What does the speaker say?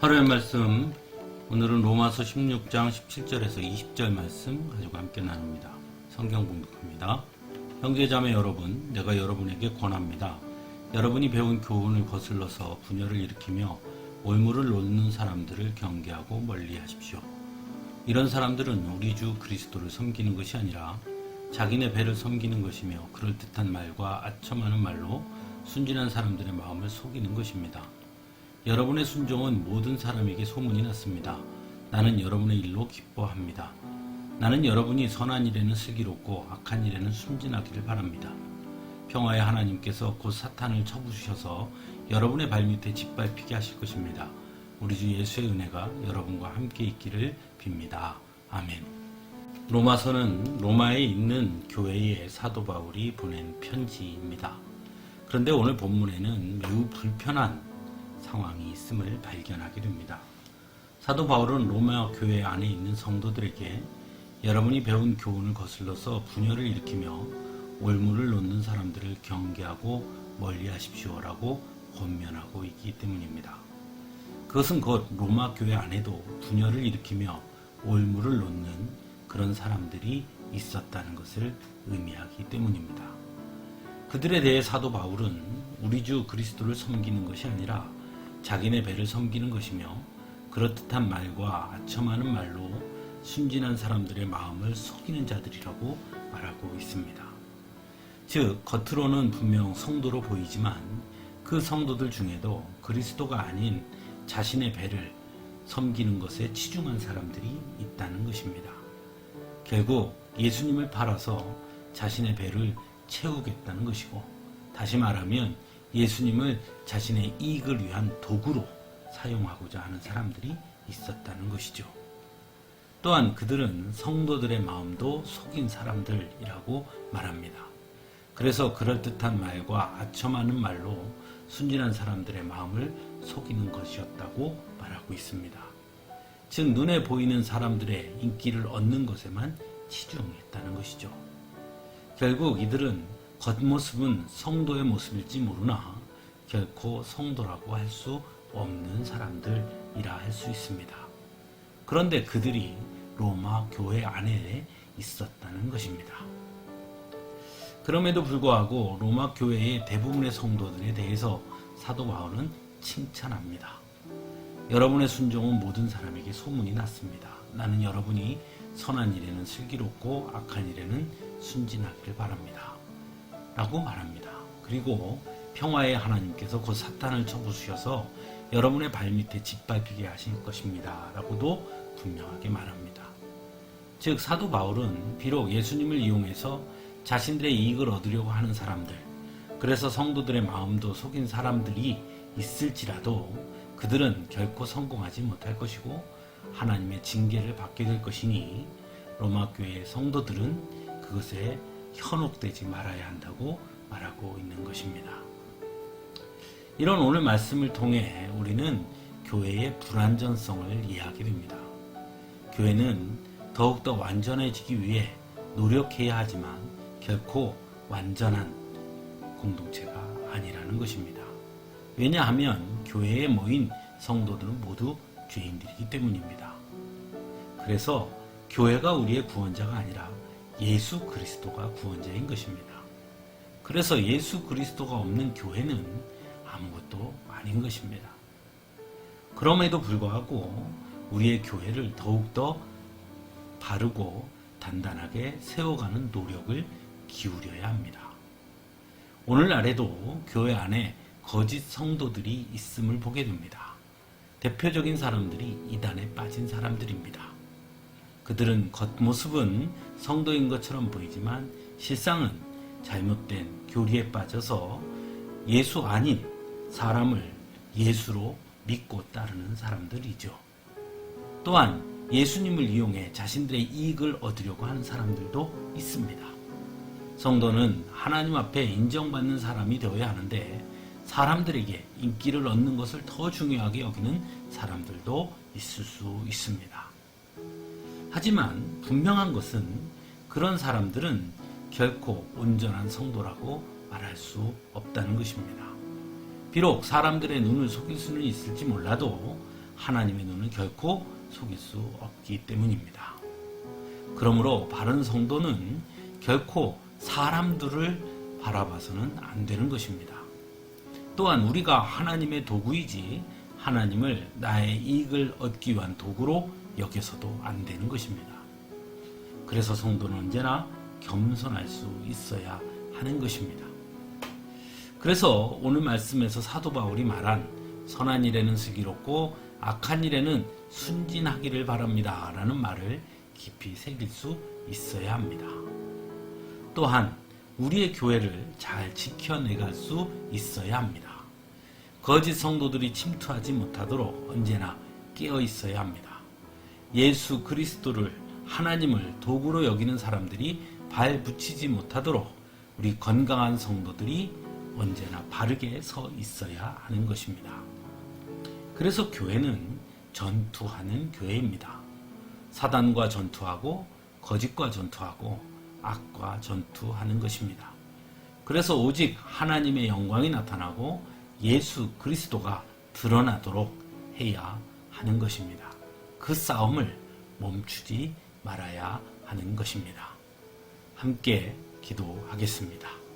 하루의 말씀, 오늘은 로마서 16장 17절에서 20절 말씀 가지고 함께 나눕니다. 성경 봉독합니다. 형제자매 여러분, 내가 여러분에게 권합니다. 여러분이 배운 교훈을 거슬러서 분열을 일으키며 올무를 놓는 사람들을 경계하고 멀리하십시오. 이런 사람들은 우리 주 그리스도를 섬기는 것이 아니라 자기네 배를 섬기는 것이며 그럴듯한 말과 아첨하는 말로 순진한 사람들의 마음을 속이는 것입니다. 여러분의 순종은 모든 사람에게 소문이 났습니다. 나는 여러분의 일로 기뻐합니다. 나는 여러분이 선한 일에는 슬기롭고 악한 일에는 순진하기를 바랍니다. 평화의 하나님께서 곧 사탄을 쳐부수셔서 여러분의 발밑에 짓밟히게 하실 것입니다. 우리 주 예수의 은혜가 여러분과 함께 있기를 빕니다. 아멘. 로마서는 로마에 있는 교회에 사도 바울이 보낸 편지입니다. 그런데 오늘 본문에는 매우 불편한 상황이 있음을 발견하게 됩니다. 사도 바울은 로마 교회 안에 있는 성도들에게 여러분이 배운 교훈을 거슬러서 분열을 일으키며 올무를 놓는 사람들을 경계하고 멀리하십시오라고 권면하고 있기 때문입니다. 그것은 곧 로마 교회 안에도 분열을 일으키며 올무를 놓는 그런 사람들이 있었다는 것을 의미하기 때문입니다. 그들에 대해 사도 바울은 우리 주 그리스도를 섬기는 것이 아니라 자기네 배를 섬기는 것이며 그럴듯한 말과 아첨하는 말로 순진한 사람들의 마음을 속이는 자들이라고 말하고 있습니다. 즉, 겉으로는 분명 성도로 보이지만 그 성도들 중에도 그리스도가 아닌 자신의 배를 섬기는 것에 치중한 사람들이 있다는 것입니다. 결국 예수님을 팔아서 자신의 배를 채우겠다는 것이고, 다시 말하면 예수님을 자신의 이익을 위한 도구로 사용하고자 하는 사람들이 있었다는 것이죠. 또한 그들은 성도들의 마음도 속인 사람들이라고 말합니다. 그래서 그럴듯한 말과 아첨하는 말로 순진한 사람들의 마음을 속이는 것이었다고 말하고 있습니다. 즉, 눈에 보이는 사람들의 인기를 얻는 것에만 치중했다는 것이죠. 결국 이들은 겉모습은 성도의 모습일지 모르나 결코 성도라고 할 수 없는 사람들이라 할 수 있습니다. 그런데 그들이 로마 교회 안에 있었다는 것입니다. 그럼에도 불구하고 로마 교회의 대부분의 성도들에 대해서 사도 바울은 칭찬합니다. 여러분의 순종은 모든 사람에게 소문이 났습니다. 나는 여러분이 선한 일에는 슬기롭고 악한 일에는 순진하기를 바랍니다. 라고 말합니다. 그리고 평화의 하나님께서 곧 사탄을 쳐부수셔서 여러분의 발밑에 짓밟히게 하실 것입니다. 라고도 분명하게 말합니다. 즉, 사도 바울은 비록 예수님을 이용해서 자신들의 이익을 얻으려고 하는 사람들, 그래서 성도들의 마음도 속인 사람들이 있을지라도 그들은 결코 성공하지 못할 것이고 하나님의 징계를 받게 될 것이니 로마 교회의 성도들은 그것에 현혹되지 말아야 한다고 말하고 있는 것입니다. 이런 오늘 말씀을 통해 우리는 교회의 불완전성을 이해하게 됩니다. 교회는 더욱더 완전해지기 위해 노력해야 하지만 결코 완전한 공동체가 아니라는 것입니다. 왜냐하면 교회에 모인 성도들은 모두 죄인들이기 때문입니다. 그래서 교회가 우리의 구원자가 아니라 예수 그리스도가 구원자인 것입니다. 그래서 예수 그리스도가 없는 교회는 아무것도 아닌 것입니다. 그럼에도 불구하고 우리의 교회를 더욱더 바르고 단단하게 세워가는 노력을 기울여야 합니다. 오늘날에도 교회 안에 거짓 성도들이 있음을 보게 됩니다. 대표적인 사람들이 이단에 빠진 사람들입니다. 그들은 겉모습은 성도인 것처럼 보이지만 실상은 잘못된 교리에 빠져서 예수 아닌 사람을 예수로 믿고 따르는 사람들이죠. 또한 예수님을 이용해 자신들의 이익을 얻으려고 하는 사람들도 있습니다. 성도는 하나님 앞에 인정받는 사람이 되어야 하는데 사람들에게 인기를 얻는 것을 더 중요하게 여기는 사람들도 있을 수 있습니다. 하지만 분명한 것은 그런 사람들은 결코 온전한 성도라고 말할 수 없다는 것입니다. 비록 사람들의 눈을 속일 수는 있을지 몰라도 하나님의 눈을 결코 속일 수 없기 때문입니다. 그러므로 바른 성도는 결코 사람들을 바라봐서는 안 되는 것입니다. 또한 우리가 하나님의 도구이지 하나님을 나의 이익을 얻기 위한 도구로 여겨서도 안 되는 것입니다. 그래서 성도는 언제나 겸손할 수 있어야 하는 것입니다. 그래서 오늘 말씀에서 사도 바울이 말한 선한 일에는 슬기롭고 악한 일에는 순진하기를 바랍니다 라는 말을 깊이 새길 수 있어야 합니다. 또한 우리의 교회를 잘 지켜내갈 수 있어야 합니다. 거짓 성도들이 침투하지 못하도록 언제나 깨어 있어야 합니다. 예수 그리스도를 하나님을 도구로 여기는 사람들이 발 붙이지 못하도록 우리 건강한 성도들이 언제나 바르게 서 있어야 하는 것입니다. 그래서 교회는 전투하는 교회입니다. 사단과 전투하고 거짓과 전투하고 악과 전투하는 것입니다. 그래서 오직 하나님의 영광이 나타나고 예수 그리스도가 드러나도록 해야 하는 것입니다. 그 싸움을 멈추지 말아야 하는 것입니다. 함께 기도하겠습니다.